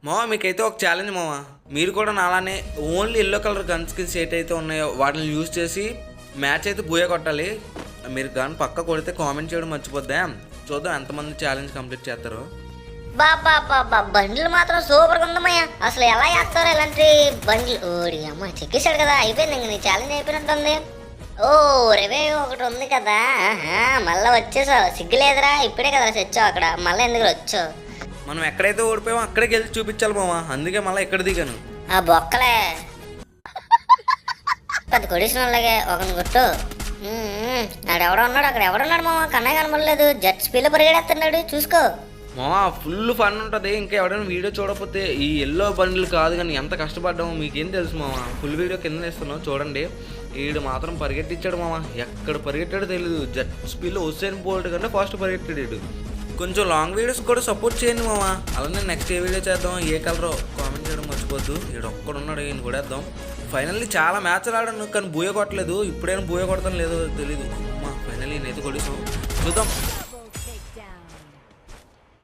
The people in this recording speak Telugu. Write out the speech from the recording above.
మావా మీకైతే ఒక ఛాలెంజ్ మావా, మీరు కూడా నాలానే only yellow colour gun skins ఏటైతే ఉన్నాయో వాటిని యూజ్ చేసి మ్యాచ్ అయితే బూయ కొట్టాలి. మీరు గన్ పక్క కొడితే కామెంట్ చేయడం మర్చిపోద్దా. చూద్దాం ఎంతమంది ఛాలెంజ్ కంప్లీట్ చేస్తారో. బాబా బాబా బండ్లు మాత్రం సూపర్గా ఉందమ్మయ్య. అసలు ఎలా చేస్తారో ఇలాంటి బండ్లు? ఓడి అమ్మ చెక్కేశాడు కదా, అయిపోయింది ఇంక నీ ఛాలెంజ్ అయిపోయినట్టుంది. ఓ రివే ఒకటి ఉంది కదా, మళ్ళీ వచ్చేసావు, సిగ్గులేదురా? ఇప్పుడే కదా వచ్చావు అక్కడ, మళ్ళీ ఎందుకు వచ్చావు? మనం ఎక్కడైతే ఓడిపోయామో అక్కడికి వెళ్ళి చూపించాలి మావా, అందుకే మళ్ళీ ఎక్కడ దిగాను. ఆ బొక్కలే పెద్ద కొడిసిన వాళ్ళగే ఒకని కొట్టు. ఆడెవడో ఉన్నాడు, అక్కడ ఎవడున్నాడు మామ? కన్నయ్య కనబడలేదు, జెట్ స్పీడ్లో పరిగెడేస్తున్నాడు, చూసుకో మావా. ఫుల్ ఫన్ ఉంటుంది. ఇంకా ఎవడైనా వీడియో చూడకపోతే ఈ ఎల్లో బండ్లు కాదు కానీ ఎంత కష్టపడ్డామో మీకేం తెలుసు మావా. ఫుల్ వీడియో కింద ఇస్తున్నావు చూడండి. వీడు మాత్రం పరిగెట్టించాడు మావా, ఎక్కడ పరిగెట్టాడో తెలియదు. జెట్ స్పీడ్లో హుస్సేన్ బోల్ట్ కంటే ఫాస్ట్ పరిగెట్టాడు. కొంచెం లాంగ్ వీడియోస్ కూడా సపోర్ట్ చేయండి మావా. అలానే నెక్స్ట్ ఏ వీడియో చేద్దాం, ఏ కలరో కామెంట్ చేయడం మర్చిపోద్దు. వీడు ఒక్కడున్నాడు, ఈయన కూడా వేద్దాం. ఫైనల్లీ చాలా మ్యాచ్లు ఆడాను కానీ బూయ కొట్టలేదు. ఇప్పుడైనా బూయ కొడతాను లేదో తెలీదు. అమ్మా ఫైనల్లీ నేనైతే కొట్టేసాం, చూద్దాం.